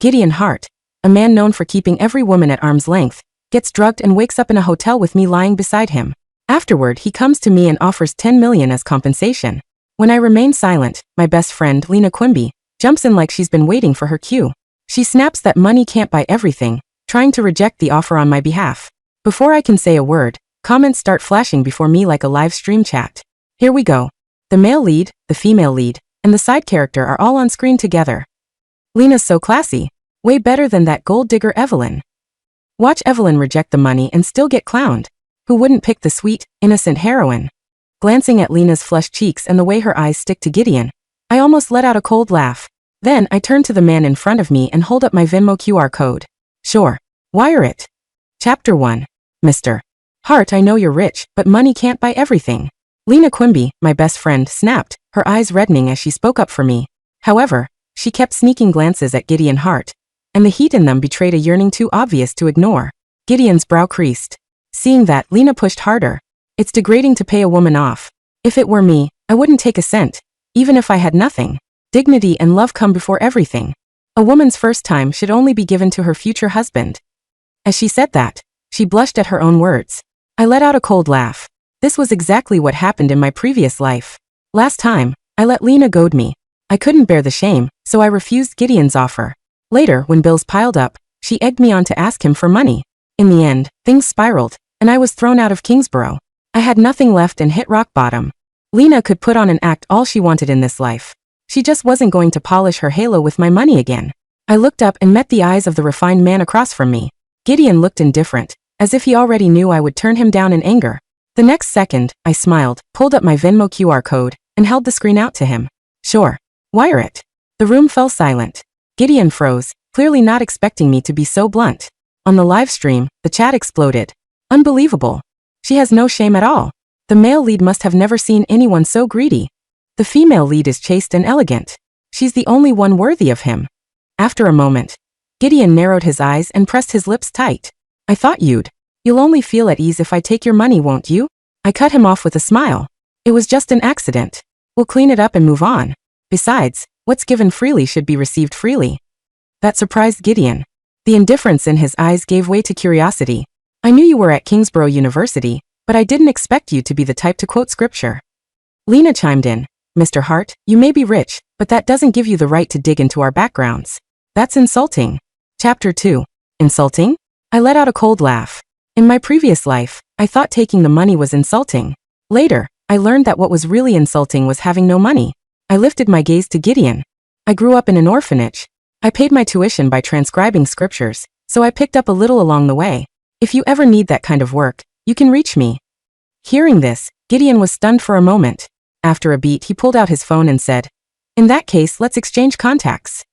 Gideon Hart, a man known for keeping every woman at arm's length, gets drugged and wakes up in a hotel with me lying beside him. Afterward, he comes to me and offers 10 million as compensation. When I remain silent, my best friend, Lena Quimby, jumps in like she's been waiting for her cue. She snaps that money can't buy everything, trying to reject the offer on my behalf. Before I can say a word, comments start flashing before me like a live stream chat. Here we go. The male lead, the female lead, and the side character are all on screen together. Lena's so classy. Way better than that gold digger Evelyn. Watch Evelyn reject the money and still get clowned. Who wouldn't pick the sweet, innocent heroine? Glancing at Lena's flushed cheeks and the way her eyes stick to Gideon, I almost let out a cold laugh. Then I turn to the man in front of me and hold up my Venmo QR code. Sure. Wire it. Chapter 1. Mr. Hart, I know you're rich, but money can't buy everything. Lena Quimby, my best friend, snapped, her eyes reddening as she spoke up for me. However, she kept sneaking glances at Gideon Hart, and the heat in them betrayed a yearning too obvious to ignore. Gideon's brow creased. Seeing that, Lena pushed harder. It's degrading to pay a woman off. If it were me, I wouldn't take a cent, even if I had nothing. Dignity and love come before everything. A woman's first time should only be given to her future husband. As she said that, she blushed at her own words. I let out a cold laugh. This was exactly what happened in my previous life. Last time, I let Lena goad me. I couldn't bear the shame, so I refused Gideon's offer. Later, when bills piled up, she egged me on to ask him for money. In the end, things spiraled, and I was thrown out of Kingsborough. I had nothing left and hit rock bottom. Lena could put on and act all she wanted in this life. She just wasn't going to polish her halo with my money again. I looked up and met the eyes of the refined man across from me. Gideon looked indifferent, as if he already knew I would turn him down in anger. The next second, I smiled, pulled up my Venmo QR code, and held the screen out to him. Sure. Wire it. The room fell silent. Gideon froze, clearly not expecting me to be so blunt. On the live stream, the chat exploded. Unbelievable. She has no shame at all. The male lead must have never seen anyone so greedy. The female lead is chaste and elegant. She's the only one worthy of him. After a moment, Gideon narrowed his eyes and pressed his lips tight. I thought you'll only feel at ease if I take your money, won't you? I cut him off with a smile. It was just an accident. We'll clean it up and move on. Besides, what's given freely should be received freely. That surprised Gideon. The indifference in his eyes gave way to curiosity. I knew you were at Kingsborough University, but I didn't expect you to be the type to quote scripture. Lena chimed in. Mr. Hart, you may be rich, but that doesn't give you the right to dig into our backgrounds. That's insulting. Chapter 2. Insulting? I let out a cold laugh. In my previous life, I thought taking the money was insulting. Later, I learned that what was really insulting was having no money. I lifted my gaze to Gideon. I grew up in an orphanage. I paid my tuition by transcribing scriptures, so I picked up a little along the way. If you ever need that kind of work, you can reach me. Hearing this, Gideon was stunned for a moment. After a beat, he pulled out his phone and said, In that case, let's exchange contacts.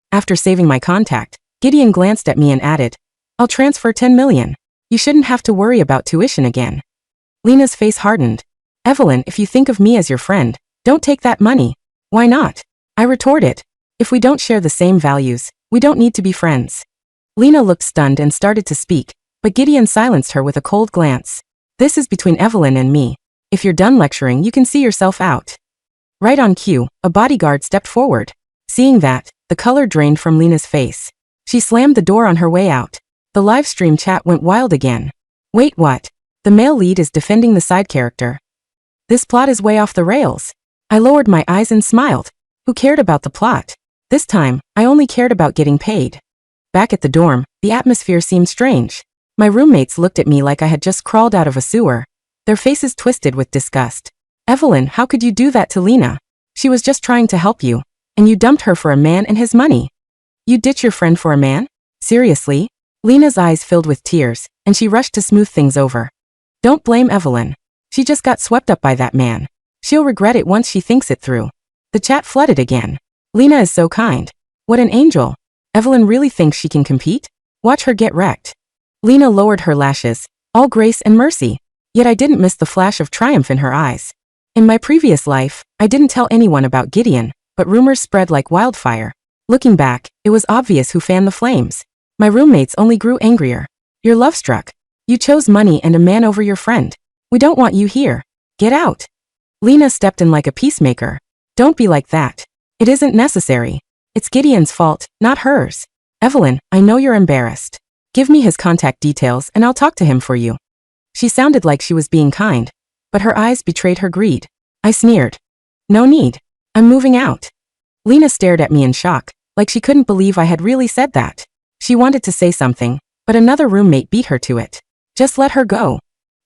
After saving my contact, Gideon glanced at me and added, I'll transfer 10 million. You shouldn't have to worry about tuition again. Lena's face hardened. Evelyn, if you think of me as your friend, don't take that money. Why not? I retorted. If we don't share the same values, we don't need to be friends. Lena looked stunned and started to speak, but Gideon silenced her with a cold glance. This is between Evelyn and me. If you're done lecturing, you can see yourself out. Right on cue, a bodyguard stepped forward. Seeing that, the color drained from Lena's face. She slammed the door on her way out. The live stream chat went wild again. Wait, what? The male lead is defending the side character. This plot is way off the rails. I lowered my eyes and smiled. Who cared about the plot? This time, I only cared about getting paid. Back at the dorm, the atmosphere seemed strange. My roommates looked at me like I had just crawled out of a sewer. Their faces twisted with disgust. Evelyn, how could you do that to Lena? She was just trying to help you, and you dumped her for a man and his money. You ditch your friend for a man? Seriously? Lena's eyes filled with tears, and she rushed to smooth things over. Don't blame Evelyn. She just got swept up by that man. She'll regret it once she thinks it through. The chat flooded again. Lena is so kind. What an angel. Evelyn really thinks she can compete? Watch her get wrecked. Lena lowered her lashes, all grace and mercy. Yet I didn't miss the flash of triumph in her eyes. In my previous life, I didn't tell anyone about Gideon, but rumors spread like wildfire. Looking back, it was obvious who fanned the flames. My roommates only grew angrier. You're love-struck. You chose money and a man over your friend. We don't want you here. Get out. Lena stepped in like a peacemaker. Don't be like that. It isn't necessary. It's Gideon's fault, not hers. Evelyn, I know you're embarrassed. Give me his contact details and I'll talk to him for you. She sounded like she was being kind, but her eyes betrayed her greed. I sneered. No need. I'm moving out. Lena stared at me in shock, like she couldn't believe I had really said that. She wanted to say something, but another roommate beat her to it. Just let her go.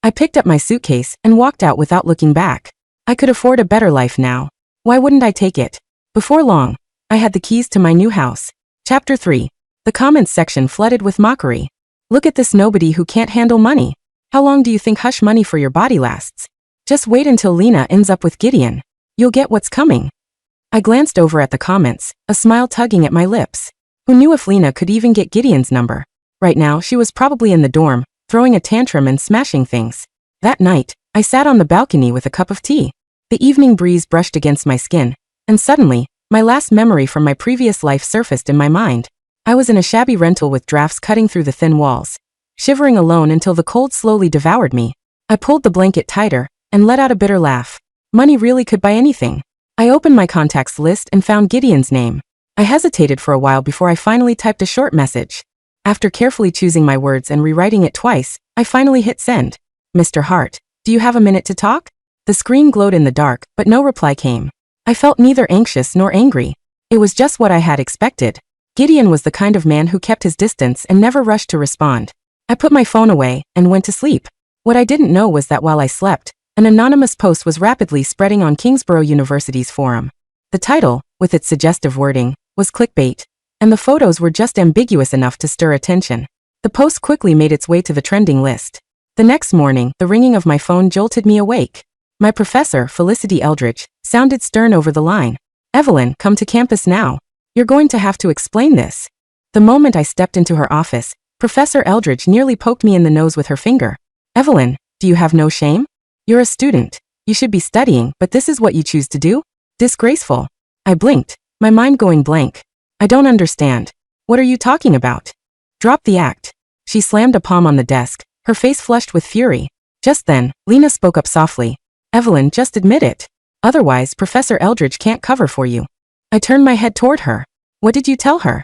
I picked up my suitcase and walked out without looking back. I could afford a better life now. Why wouldn't I take it? Before long, I had the keys to my new house. Chapter 3. The comments section flooded with mockery. Look at this nobody who can't handle money. How long do you think hush money for your body lasts? Just wait until Lena ends up with Gideon. You'll get what's coming. I glanced over at the comments, a smile tugging at my lips. Who knew if Lena could even get Gideon's number? Right now, she was probably in the dorm, throwing a tantrum and smashing things. That night, I sat on the balcony with a cup of tea. The evening breeze brushed against my skin, and suddenly, my last memory from my previous life surfaced in my mind. I was in a shabby rental with drafts cutting through the thin walls, shivering alone until the cold slowly devoured me. I pulled the blanket tighter and let out a bitter laugh. Money really could buy anything. I opened my contacts list and found Gideon's name. I hesitated for a while before I finally typed a short message. After carefully choosing my words and rewriting it twice, I finally hit send. Mr. Hart, do you have a minute to talk? The screen glowed in the dark, but no reply came. I felt neither anxious nor angry. It was just what I had expected. Gideon was the kind of man who kept his distance and never rushed to respond. I put my phone away and went to sleep. What I didn't know was that while I slept, an anonymous post was rapidly spreading on Kingsborough University's forum. The title, with its suggestive wording, was clickbait, and the photos were just ambiguous enough to stir attention. The post quickly made its way to the trending list. The next morning, the ringing of my phone jolted me awake. My professor, Felicity Eldridge, sounded stern over the line. Evelyn, come to campus now. You're going to have to explain this. The moment I stepped into her office, Professor Eldridge nearly poked me in the nose with her finger. Evelyn, do you have no shame? You're a student. You should be studying, but this is what you choose to do? Disgraceful. I blinked, my mind going blank. I don't understand. What are you talking about? Drop the act. She slammed a palm on the desk, her face flushed with fury. Just then, Lena spoke up softly. Evelyn, just admit it. Otherwise, Professor Eldridge can't cover for you. I turned my head toward her. What did you tell her?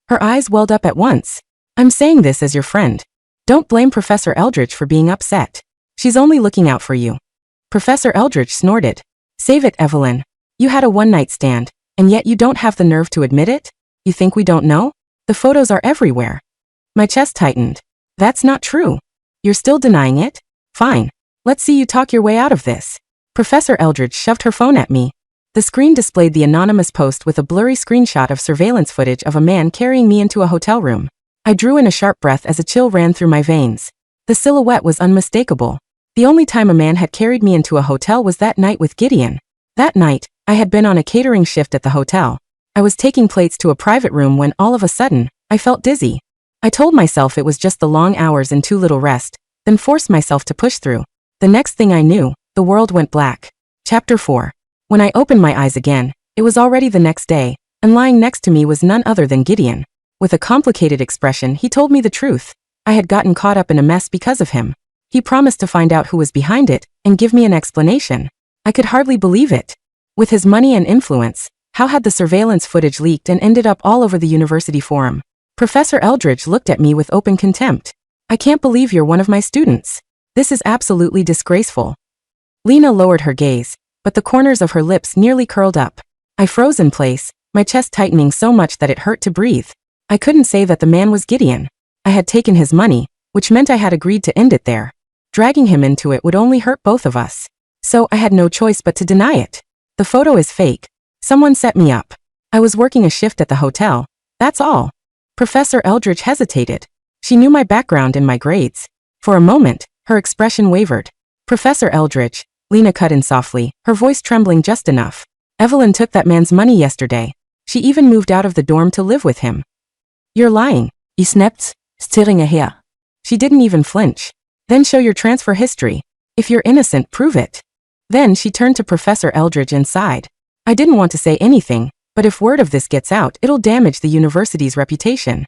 Her eyes welled up at once. I'm saying this as your friend. Don't blame Professor Eldridge for being upset. She's only looking out for you. Professor Eldridge snorted. Save it, Evelyn. You had a one-night stand, and yet you don't have the nerve to admit it? You think we don't know? The photos are everywhere. My chest tightened. That's not true. You're still denying it? Fine. Let's see you talk your way out of this. Professor Eldridge shoved her phone at me. The screen displayed the anonymous post with a blurry screenshot of surveillance footage of a man carrying me into a hotel room. I drew in a sharp breath as a chill ran through my veins. The silhouette was unmistakable. The only time a man had carried me into a hotel was that night with Gideon. That night, I had been on a catering shift at the hotel. I was taking plates to a private room when all of a sudden, I felt dizzy. I told myself it was just the long hours and too little rest, then forced myself to push through. The next thing I knew, the world went black. Chapter 4. When I opened my eyes again, it was already the next day, and lying next to me was none other than Gideon. With a complicated expression, he told me the truth. I had gotten caught up in a mess because of him. He promised to find out who was behind it and give me an explanation. I could hardly believe it. With his money and influence, how had the surveillance footage leaked and ended up all over the university forum? Professor Eldridge looked at me with open contempt. I can't believe you're one of my students. This is absolutely disgraceful. Lena lowered her gaze, but the corners of her lips nearly curled up. I froze in place, my chest tightening so much that it hurt to breathe. I couldn't say that the man was Gideon. I had taken his money, which meant I had agreed to end it there. Dragging him into it would only hurt both of us. So I had no choice but to deny it. The photo is fake. Someone set me up. I was working a shift at the hotel. That's all. Professor Eldridge hesitated. She knew my background and my grades. For a moment, her expression wavered. Professor Eldridge, Lena cut in softly, her voice trembling just enough. Evelyn took that man's money yesterday. She even moved out of the dorm to live with him. You're lying. I snapped, staring her. She didn't even flinch. Then show your transfer history. If you're innocent, prove it. Then she turned to Professor Eldridge and sighed. I didn't want to say anything, but if word of this gets out, it'll damage the university's reputation.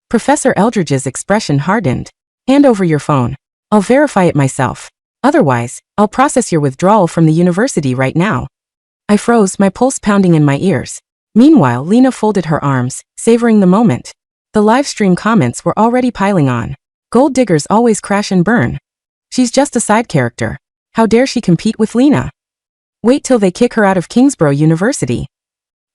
Professor Eldridge's expression hardened. Hand over your phone. I'll verify it myself. Otherwise, I'll process your withdrawal from the university right now. I froze, my pulse pounding in my ears. Meanwhile, Lena folded her arms, savoring the moment. The live stream comments were already piling on. Gold diggers always crash and burn. She's just a side character. How dare she compete with Lena? Wait till they kick her out of Kingsborough University.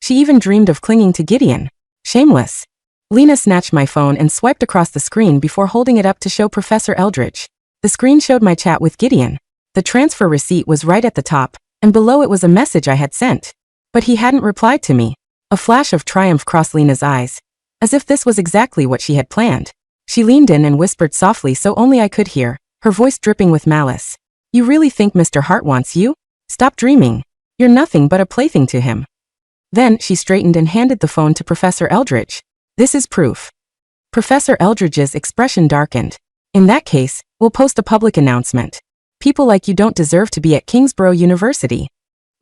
She even dreamed of clinging to Gideon. Shameless. Lena snatched my phone and swiped across the screen before holding it up to show Professor Eldridge. The screen showed my chat with Gideon. The transfer receipt was right at the top, and below it was a message I had sent. But he hadn't replied to me. A flash of triumph crossed Lena's eyes, as if this was exactly what she had planned. She leaned in and whispered softly so only I could hear, her voice dripping with malice. You really think Mr. Hart wants you? Stop dreaming. You're nothing but a plaything to him. Then she straightened and handed the phone to Professor Eldridge. This is proof. Professor Eldridge's expression darkened. In that case, we'll post a public announcement. People like you don't deserve to be at Kingsborough University.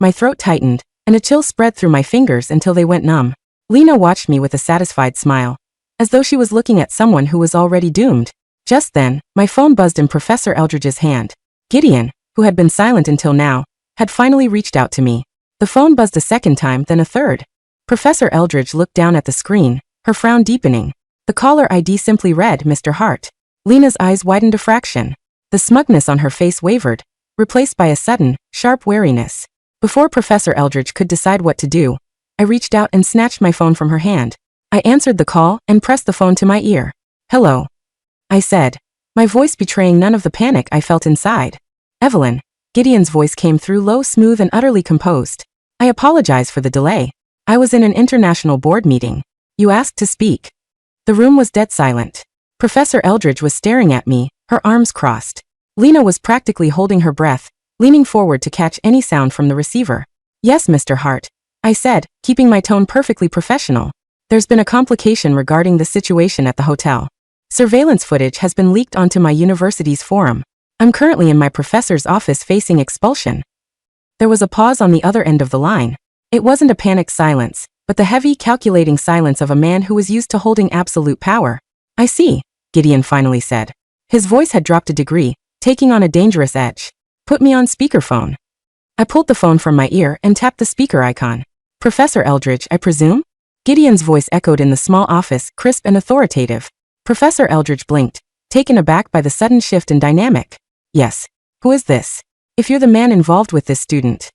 My throat tightened, and a chill spread through my fingers until they went numb. Lena watched me with a satisfied smile, as though she was looking at someone who was already doomed. Just then, my phone buzzed in Professor Eldridge's hand. Gideon, who had been silent until now, had finally reached out to me. The phone buzzed a second time, then a third. Professor Eldridge looked down at the screen, her frown deepening. The caller ID simply read, Mr. Hart. Lena's eyes widened a fraction. The smugness on her face wavered, replaced by a sudden, sharp wariness. Before Professor Eldridge could decide what to do, I reached out and snatched my phone from her hand. I answered the call and pressed the phone to my ear. Hello, I said, my voice betraying none of the panic I felt inside. Evelyn. Gideon's voice came through low, smooth, and utterly composed. I apologize for the delay. I was in an international board meeting. You asked to speak. The room was dead silent. Professor Eldridge was staring at me, her arms crossed. Lena was practically holding her breath, leaning forward to catch any sound from the receiver. Yes, Mr. Hart, I said, keeping my tone perfectly professional. There's been a complication regarding the situation at the hotel. Surveillance footage has been leaked onto my university's forum. I'm currently in my professor's office facing expulsion. There was a pause on the other end of the line. It wasn't a panicked silence, but the heavy, calculating silence of a man who was used to holding absolute power. I see, Gideon finally said. His voice had dropped a degree, taking on a dangerous edge. Put me on speakerphone. I pulled the phone from my ear and tapped the speaker icon. Professor Eldridge, I presume? Gideon's voice echoed in the small office, crisp and authoritative. Professor Eldridge blinked, taken aback by the sudden shift in dynamic. Yes. Who is this? If you're the man involved with this student.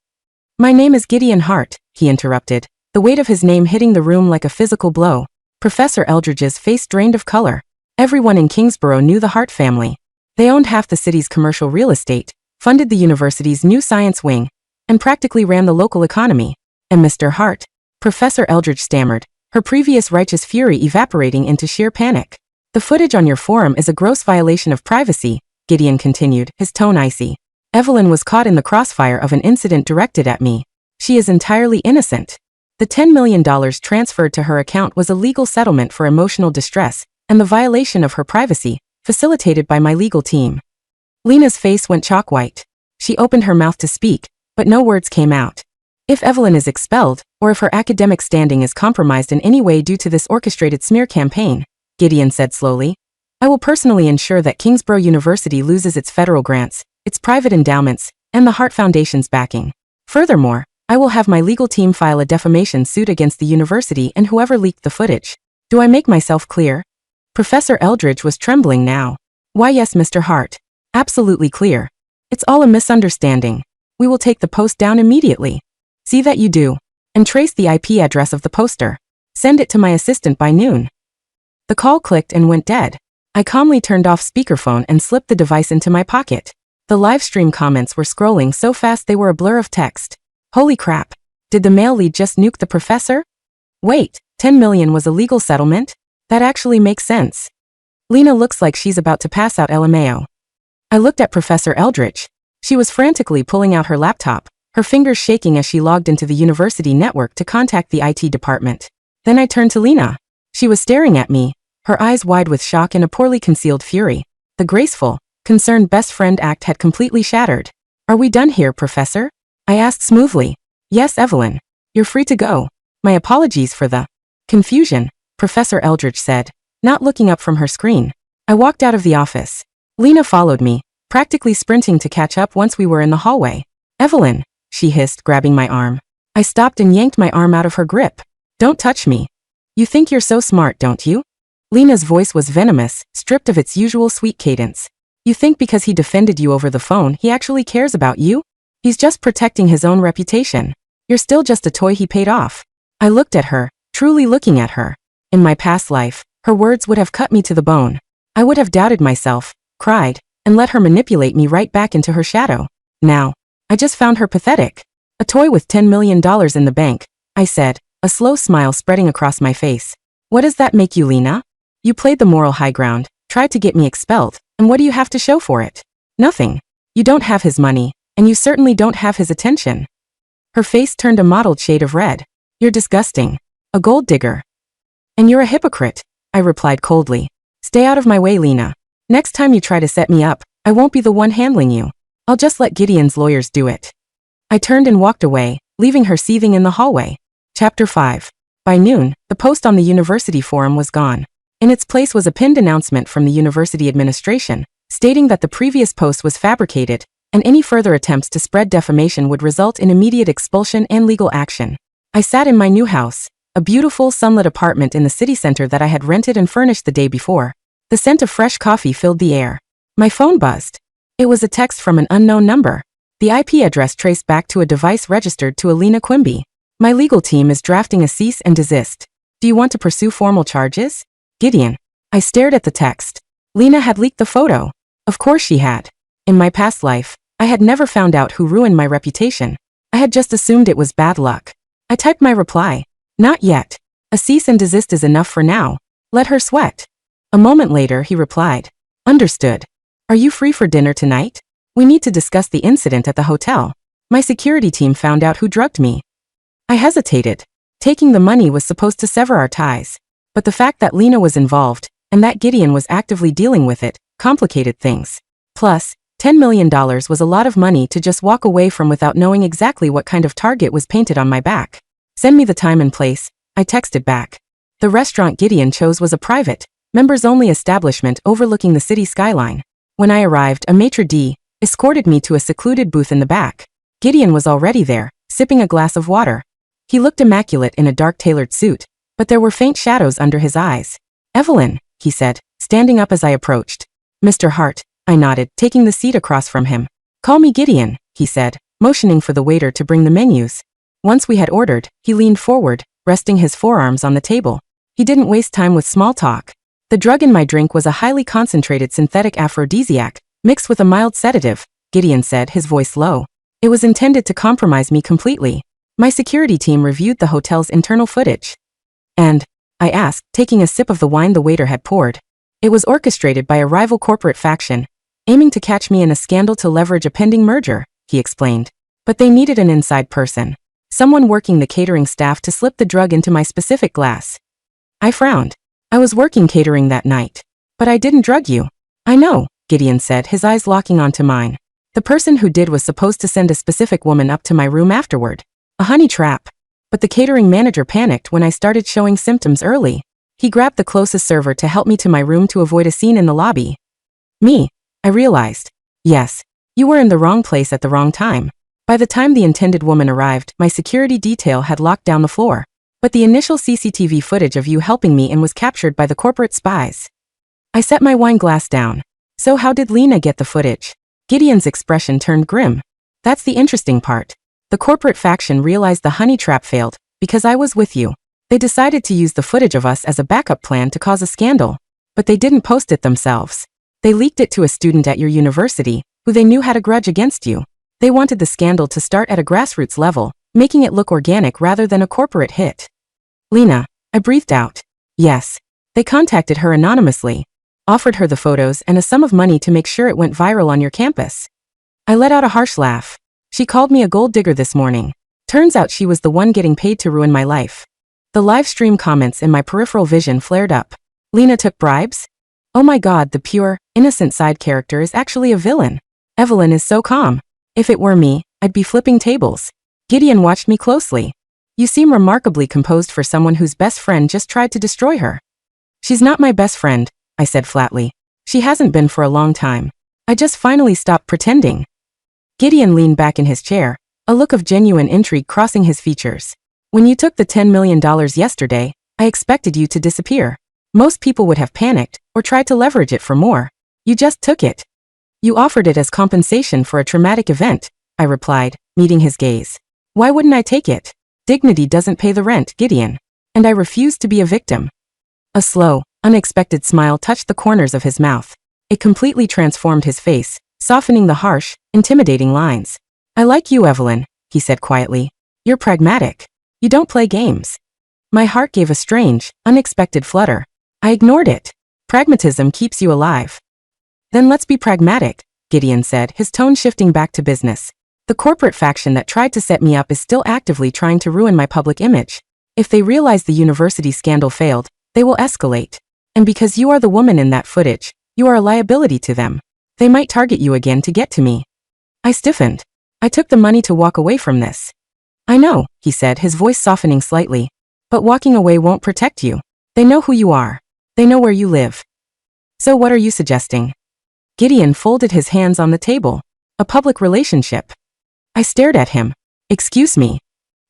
My name is Gideon Hart, he interrupted, the weight of his name hitting the room like a physical blow. Professor Eldridge's face drained of color. Everyone in Kingsborough knew the Hart family. They owned half the city's commercial real estate, funded the university's new science wing, and practically ran the local economy. And Mr. Hart? Professor Eldridge stammered, her previous righteous fury evaporating into sheer panic. The footage on your forum is a gross violation of privacy, Gideon continued, his tone icy. Evelyn was caught in the crossfire of an incident directed at me. She is entirely innocent. The $10 million transferred to her account was a legal settlement for emotional distress, and the violation of her privacy, facilitated by my legal team. Lena's face went chalk white. She opened her mouth to speak, but no words came out. If Evelyn is expelled, or if her academic standing is compromised in any way due to this orchestrated smear campaign, Gideon said slowly, I will personally ensure that Kingsborough University loses its federal grants, its private endowments, and the Hart Foundation's backing. Furthermore, I will have my legal team file a defamation suit against the university and whoever leaked the footage. Do I make myself clear? Professor Eldridge was trembling now. Why yes, Mr. Hart. Absolutely clear. It's all a misunderstanding. We will take the post down immediately. See that you do. And trace the IP address of the poster. Send it to my assistant by noon. The call clicked and went dead. I calmly turned off speakerphone and slipped the device into my pocket. The live stream comments were scrolling so fast they were a blur of text. Holy crap. Did the mail lead just nuke the professor? Wait, 10 million was a legal settlement? That actually makes sense. Lena looks like she's about to pass out LMAO. I looked at Professor Eldridge. She was frantically pulling out her laptop, her fingers shaking as she logged into the university network to contact the IT department. Then I turned to Lena. She was staring at me, her eyes wide with shock and a poorly concealed fury. The graceful, concerned best friend act had completely shattered. Are we done here, Professor? I asked smoothly. Yes, Evelyn. You're free to go. My apologies for the confusion, Professor Eldridge said, not looking up from her screen. I walked out of the office. Lena followed me, practically sprinting to catch up once we were in the hallway. Evelyn, she hissed, grabbing my arm. I stopped and yanked my arm out of her grip. Don't touch me. You think you're so smart, don't you? Lena's voice was venomous, stripped of its usual sweet cadence. You think because he defended you over the phone he actually cares about you? He's just protecting his own reputation. You're still just a toy he paid off. I looked at her, truly looking at her. In my past life, her words would have cut me to the bone. I would have doubted myself, cried, and let her manipulate me right back into her shadow. Now, I just found her pathetic. A toy with $10 million in the bank, I said, a slow smile spreading across my face. What does that make you, Lena? You played the moral high ground, tried to get me expelled, and what do you have to show for it? Nothing. You don't have his money, and you certainly don't have his attention. Her face turned a mottled shade of red. You're disgusting. A gold digger. And you're a hypocrite, I replied coldly. Stay out of my way, Lena. Next time you try to set me up, I won't be the one handling you. I'll just let Gideon's lawyers do it. I turned and walked away, leaving her seething in the hallway. Chapter 5. By noon, the post on the university forum was gone. In its place was a pinned announcement from the university administration, stating that the previous post was fabricated, and any further attempts to spread defamation would result in immediate expulsion and legal action. I sat in my new house, a beautiful sunlit apartment in the city center that I had rented and furnished the day before. The scent of fresh coffee filled the air. My phone buzzed. It was a text from an unknown number. The IP address traced back to a device registered to Alina Quimby. My legal team is drafting a cease and desist. Do you want to pursue formal charges? Gideon. I stared at the text. Lena had leaked the photo. Of course she had. In my past life, I had never found out who ruined my reputation. I had just assumed it was bad luck. I typed my reply. Not yet. A cease and desist is enough for now. Let her sweat. A moment later he replied. Understood. Are you free for dinner tonight? We need to discuss the incident at the hotel. My security team found out who drugged me. I hesitated. Taking the money was supposed to sever our ties. But the fact that Lena was involved, and that Gideon was actively dealing with it, complicated things. Plus, $10 million was a lot of money to just walk away from without knowing exactly what kind of target was painted on my back. Send me the time and place, I texted back. The restaurant Gideon chose was a private, members-only establishment overlooking the city skyline. When I arrived, a maitre d' escorted me to a secluded booth in the back. Gideon was already there, sipping a glass of water. He looked immaculate in a dark tailored suit, but there were faint shadows under his eyes. Evelyn, he said, standing up as I approached. Mr. Hart, I nodded, taking the seat across from him. Call me Gideon, he said, motioning for the waiter to bring the menus. Once we had ordered, he leaned forward, resting his forearms on the table. He didn't waste time with small talk. The drug in my drink was a highly concentrated synthetic aphrodisiac, mixed with a mild sedative, Gideon said, his voice low. It was intended to compromise me completely. My security team reviewed the hotel's internal footage. And, I asked, taking a sip of the wine the waiter had poured. It was orchestrated by a rival corporate faction, aiming to catch me in a scandal to leverage a pending merger, he explained. But they needed an inside person. Someone working the catering staff to slip the drug into my specific glass. I frowned. I was working catering that night. But I didn't drug you. I know, Gideon said, his eyes locking onto mine. The person who did was supposed to send a specific woman up to my room afterward. A honey trap. But the catering manager panicked when I started showing symptoms early. He grabbed the closest server to help me to my room to avoid a scene in the lobby. Me, I realized. Yes, you were in the wrong place at the wrong time. By the time the intended woman arrived, my security detail had locked down the floor. But the initial CCTV footage of you helping me in was captured by the corporate spies. I set my wine glass down. So how did Lena get the footage? Gideon's expression turned grim. That's the interesting part. The corporate faction realized the honey trap failed, because I was with you. They decided to use the footage of us as a backup plan to cause a scandal. But they didn't post it themselves. They leaked it to a student at your university, who they knew had a grudge against you. They wanted the scandal to start at a grassroots level, making it look organic rather than a corporate hit. Lena, I breathed out. Yes. They contacted her anonymously, offered her the photos and a sum of money to make sure it went viral on your campus. I let out a harsh laugh. She called me a gold digger this morning. Turns out she was the one getting paid to ruin my life. The live stream comments in my peripheral vision flared up. Lena took bribes? Oh my god, the pure, innocent side character is actually a villain. Evelyn is so calm. If it were me, I'd be flipping tables. Gideon watched me closely. You seem remarkably composed for someone whose best friend just tried to destroy her. She's not my best friend, I said flatly. She hasn't been for a long time. I just finally stopped pretending. Gideon leaned back in his chair, a look of genuine intrigue crossing his features. When you took the $10 million yesterday, I expected you to disappear. Most people would have panicked or tried to leverage it for more. You just took it. You offered it as compensation for a traumatic event, I replied, meeting his gaze. Why wouldn't I take it? Dignity doesn't pay the rent, Gideon. And I refuse to be a victim. A slow, unexpected smile touched the corners of his mouth. It completely transformed his face, softening the harsh, intimidating lines. I like you, Evelyn, he said quietly. You're pragmatic. You don't play games. My heart gave a strange, unexpected flutter. I ignored it. Pragmatism keeps you alive. Then let's be pragmatic, Gideon said, his tone shifting back to business. The corporate faction that tried to set me up is still actively trying to ruin my public image. If they realize the university scandal failed, they will escalate. And because you are the woman in that footage, you are a liability to them. They might target you again to get to me. I stiffened. I took the money to walk away from this. I know, he said, his voice softening slightly. But walking away won't protect you. They know who you are. They know where you live. So what are you suggesting? Gideon folded his hands on the table. A public relationship. I stared at him. Excuse me.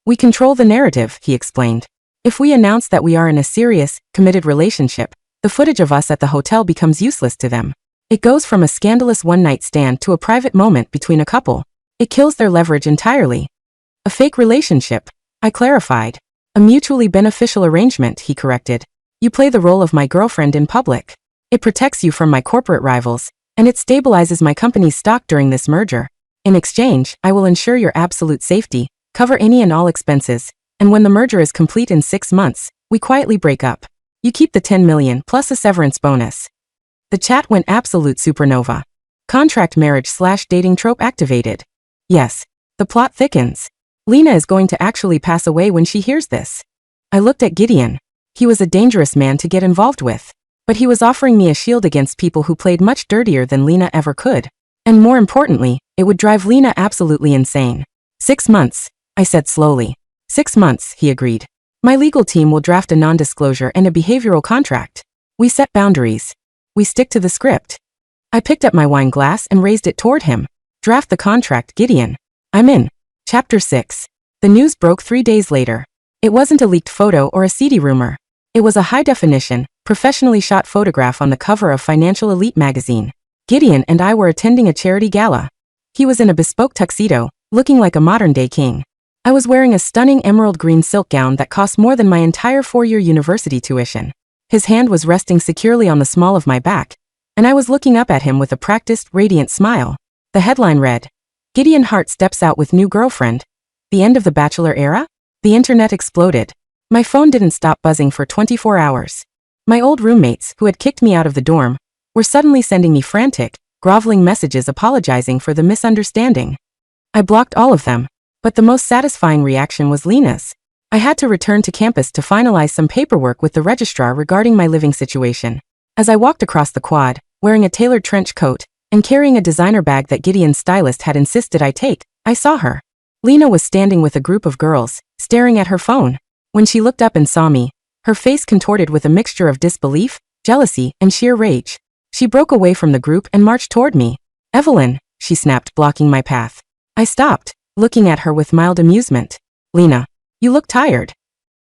We control the narrative, he explained. If we announce that we are in a serious, committed relationship, the footage of us at the hotel becomes useless to them. It goes from a scandalous one-night stand to a private moment between a couple. It kills their leverage entirely. A fake relationship, I clarified. A mutually beneficial arrangement, he corrected. You play the role of my girlfriend in public. It protects you from my corporate rivals, and it stabilizes my company's stock during this merger. In exchange, I will ensure your absolute safety, cover any and all expenses, and when the merger is complete in 6 months, we quietly break up. You keep the 10 million plus a severance bonus. The chat went absolute supernova. Contract marriage/dating trope activated. Yes. The plot thickens. Lena is going to actually pass away when she hears this. I looked at Gideon. He was a dangerous man to get involved with. But he was offering me a shield against people who played much dirtier than Lena ever could. And more importantly, it would drive Lena absolutely insane. 6 months, I said slowly. 6 months, he agreed. My legal team will draft a non-disclosure and a behavioral contract. We set boundaries. We stick to the script. I picked up my wine glass and raised it toward him. Draft the contract, Gideon. I'm in. Chapter 6. The news broke 3 days later. It wasn't a leaked photo or a seedy rumor. It was a high-definition, professionally shot photograph on the cover of Financial Elite magazine. Gideon and I were attending a charity gala. He was in a bespoke tuxedo, looking like a modern-day king. I was wearing a stunning emerald green silk gown that cost more than my entire 4-year university tuition. His hand was resting securely on the small of my back, and I was looking up at him with a practiced, radiant smile. The headline read, Gideon Hart steps out with new girlfriend. The end of the Bachelor era? The internet exploded. My phone didn't stop buzzing for 24 hours. My old roommates, who had kicked me out of the dorm, were suddenly sending me frantic, groveling messages apologizing for the misunderstanding. I blocked all of them, but the most satisfying reaction was Lena's. I had to return to campus to finalize some paperwork with the registrar regarding my living situation. As I walked across the quad, wearing a tailored trench coat, and carrying a designer bag that Gideon's stylist had insisted I take, I saw her. Lena was standing with a group of girls, staring at her phone. When she looked up and saw me, her face contorted with a mixture of disbelief, jealousy, and sheer rage. She broke away from the group and marched toward me. Evelyn, she snapped, blocking my path. I stopped, looking at her with mild amusement. Lena, you look tired.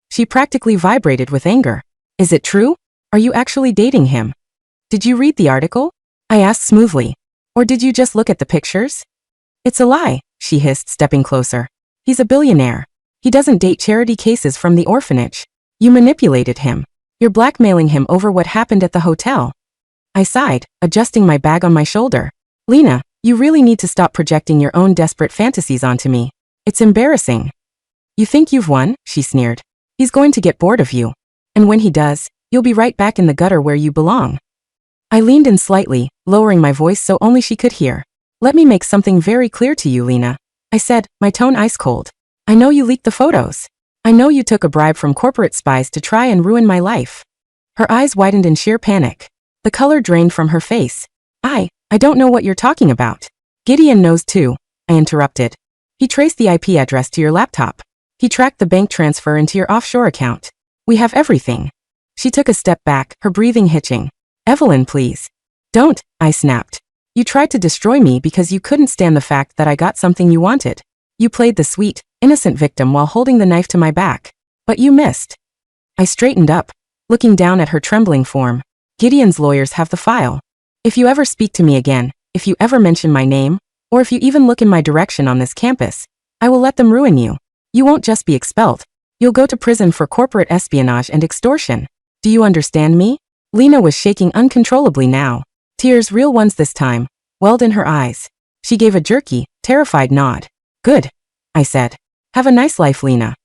She practically vibrated with anger. Is it true? Are you actually dating him? Did you read the article? I asked smoothly. Or did you just look at the pictures? It's a lie, she hissed, stepping closer. He's a billionaire. He doesn't date charity cases from the orphanage. You manipulated him. You're blackmailing him over what happened at the hotel. I sighed, adjusting my bag on my shoulder. Lena, you really need to stop projecting your own desperate fantasies onto me. It's embarrassing. You think you've won? She sneered. He's going to get bored of you. And when he does, you'll be right back in the gutter where you belong. I leaned in slightly, lowering my voice so only she could hear. Let me make something very clear to you, Lena. I said, my tone ice cold. I know you leaked the photos. I know you took a bribe from corporate spies to try and ruin my life. Her eyes widened in sheer panic. The color drained from her face. I don't know what you're talking about. Gideon knows too, I interrupted. He traced the IP address to your laptop. He tracked the bank transfer into your offshore account. We have everything. She took a step back, her breathing hitching. Evelyn, please. Don't, I snapped. You tried to destroy me because you couldn't stand the fact that I got something you wanted. You played the sweet, innocent victim while holding the knife to my back. But you missed. I straightened up. looking down at her trembling form. Gideon's lawyers have the file. If you ever speak to me again, if you ever mention my name, or if you even look in my direction on this campus, I will let them ruin you. You won't just be expelled. You'll go to prison for corporate espionage and extortion. Do you understand me? Lena was shaking uncontrollably now. Tears, real ones this time, welled in her eyes. She gave a jerky, terrified nod. Good, I said. Have a nice life, Lena.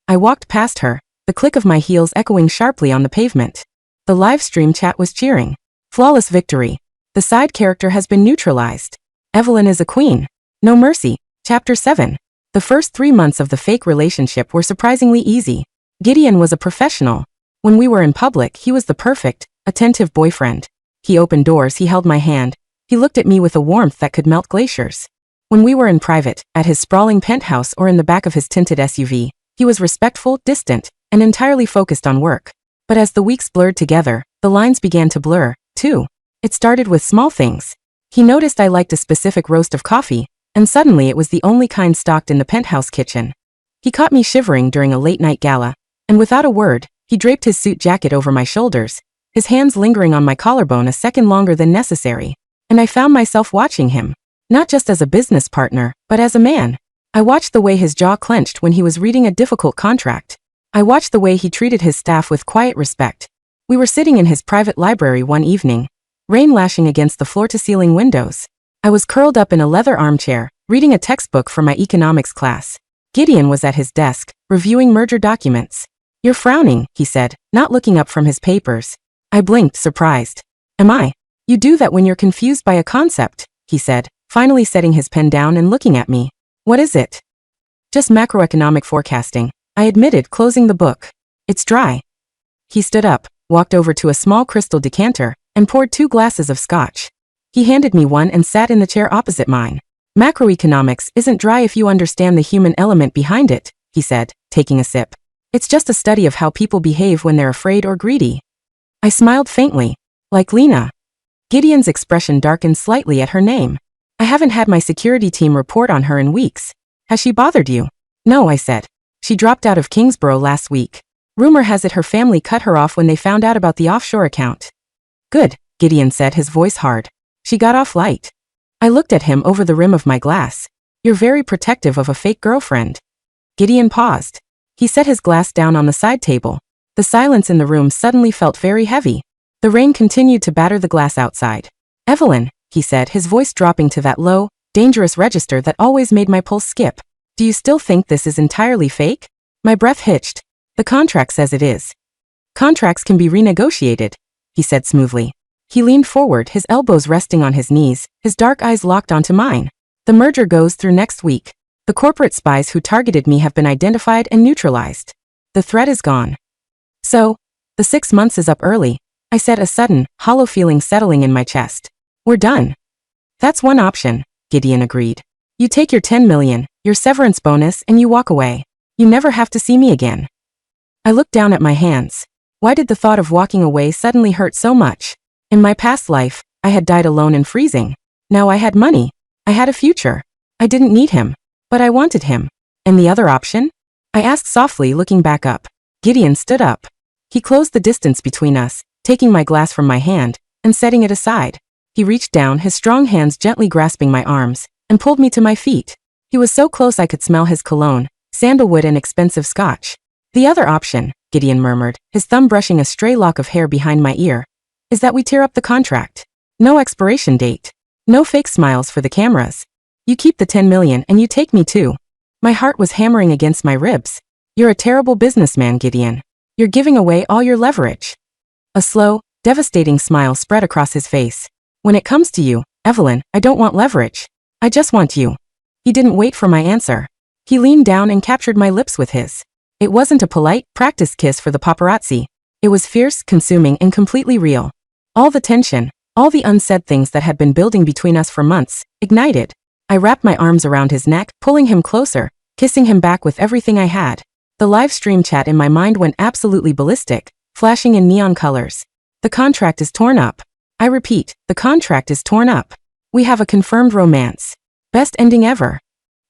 I walked past her, the click of my heels echoing sharply on the pavement. The live stream chat was cheering. Flawless victory. The side character has been neutralized. Evelyn is a queen. No mercy. Chapter 7. The first 3 months of the fake relationship were surprisingly easy. Gideon was a professional. When we were in public, he was the perfect, attentive boyfriend. He opened doors, he held my hand. He looked at me with a warmth that could melt glaciers. When we were in private, at his sprawling penthouse or in the back of his tinted SUV, he was respectful, distant, and entirely focused on work. But as the weeks blurred together, the lines began to blur, too. It started with small things. He noticed I liked a specific roast of coffee, and suddenly it was the only kind stocked in the penthouse kitchen. He caught me shivering during a late-night gala, and without a word, he draped his suit jacket over my shoulders, his hands lingering on my collarbone a second longer than necessary, and I found myself watching him, not just as a business partner, but as a man. I watched the way his jaw clenched when he was reading a difficult contract. I watched the way he treated his staff with quiet respect. We were sitting in his private library one evening, rain lashing against the floor-to-ceiling windows. I was curled up in a leather armchair, reading a textbook for my economics class. Gideon was at his desk, reviewing merger documents. You're frowning, he said, not looking up from his papers. I blinked, surprised. Am I? You do that when you're confused by a concept, he said, finally setting his pen down and looking at me. What is it? Just macroeconomic forecasting, I admitted, closing the book. It's dry. He stood up, walked over to a small crystal decanter, and poured 2 glasses of scotch. He handed me one and sat in the chair opposite mine. Macroeconomics isn't dry if you understand the human element behind it, he said, taking a sip. It's just a study of how people behave when they're afraid or greedy. I smiled faintly. Like Lena. Gideon's expression darkened slightly at her name. I haven't had my security team report on her in weeks. Has she bothered you? No, I said. She dropped out of Kingsborough last week. Rumor has it her family cut her off when they found out about the offshore account. Good, Gideon said, his voice hard. She got off light. I looked at him over the rim of my glass. You're very protective of a fake girlfriend. Gideon paused. He set his glass down on the side table. The silence in the room suddenly felt very heavy. The rain continued to batter the glass outside. Evelyn, he said, his voice dropping to that low, dangerous register that always made my pulse skip. Do you still think this is entirely fake? My breath hitched. The contract says it is. Contracts can be renegotiated, he said smoothly. He leaned forward, his elbows resting on his knees, his dark eyes locked onto mine. The merger goes through next week. The corporate spies who targeted me have been identified and neutralized. The threat is gone. So, the 6 months is up early, I said, a sudden, hollow feeling settling in my chest. We're done. That's one option, Gideon agreed. You take your 10 million, your severance bonus, and you walk away. You never have to see me again. I looked down at my hands. Why did the thought of walking away suddenly hurt so much? In my past life, I had died alone and freezing. Now I had money. I had a future. I didn't need him. But I wanted him. And the other option? I asked softly, looking back up. Gideon stood up. He closed the distance between us, taking my glass from my hand, and setting it aside. He reached down, his strong hands gently grasping my arms, and pulled me to my feet. He was so close I could smell his cologne, sandalwood and expensive scotch. The other option, Gideon murmured, his thumb brushing a stray lock of hair behind my ear, is that we tear up the contract. No expiration date. No fake smiles for the cameras. You keep the 10 million and you take me too. My heart was hammering against my ribs. You're a terrible businessman, Gideon. You're giving away all your leverage. A slow, devastating smile spread across his face. When it comes to you, Evelyn, I don't want leverage. I just want you. He didn't wait for my answer. He leaned down and captured my lips with his. It wasn't a polite, practiced kiss for the paparazzi. It was fierce, consuming, and completely real. All the tension, all the unsaid things that had been building between us for months, ignited. I wrapped my arms around his neck, pulling him closer, kissing him back with everything I had. The live stream chat in my mind went absolutely ballistic, flashing in neon colors. The contract is torn up. I repeat, the contract is torn up. We have a confirmed romance. Best ending ever.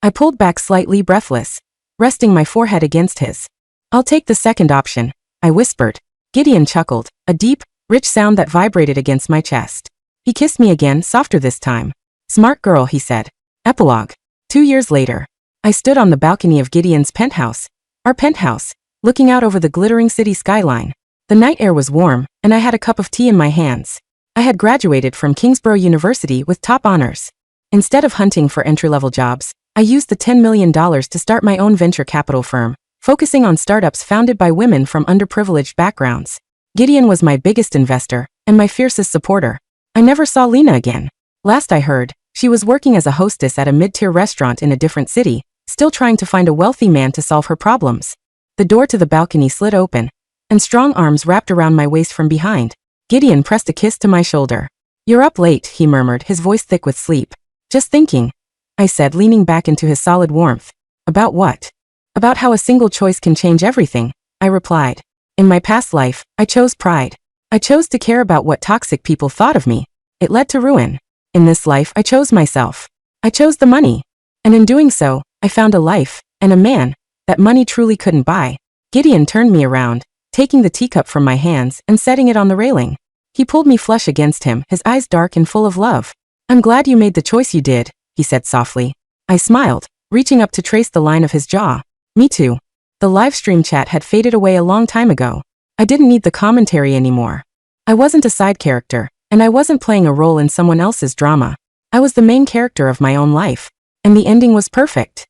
I pulled back slightly, breathless, resting my forehead against his. I'll take the second option, I whispered. Gideon chuckled, a deep, rich sound that vibrated against my chest. He kissed me again, softer this time. Smart girl, he said. Epilogue. 2 years later. I stood on the balcony of Gideon's penthouse, our penthouse, looking out over the glittering city skyline. The night air was warm, and I had a cup of tea in my hands. I had graduated from Kingsborough University with top honors. Instead of hunting for entry-level jobs, I used the $10 million to start my own venture capital firm, focusing on startups founded by women from underprivileged backgrounds. Gideon was my biggest investor, and my fiercest supporter. I never saw Lena again. Last I heard, she was working as a hostess at a mid-tier restaurant in a different city, still trying to find a wealthy man to solve her problems. The door to the balcony slid open, and strong arms wrapped around my waist from behind. Gideon pressed a kiss to my shoulder. You're up late, he murmured, his voice thick with sleep. Just thinking, I said, leaning back into his solid warmth. About what? About how a single choice can change everything, I replied. In my past life, I chose pride. I chose to care about what toxic people thought of me. It led to ruin. In this life, I chose myself. I chose the money. And in doing so, I found a life, and a man, that money truly couldn't buy. Gideon turned me around, taking the teacup from my hands and setting it on the railing. He pulled me flush against him, his eyes dark and full of love. I'm glad you made the choice you did, he said softly. I smiled, reaching up to trace the line of his jaw. Me too. The live stream chat had faded away a long time ago. I didn't need the commentary anymore. I wasn't a side character, and I wasn't playing a role in someone else's drama. I was the main character of my own life. And the ending was perfect.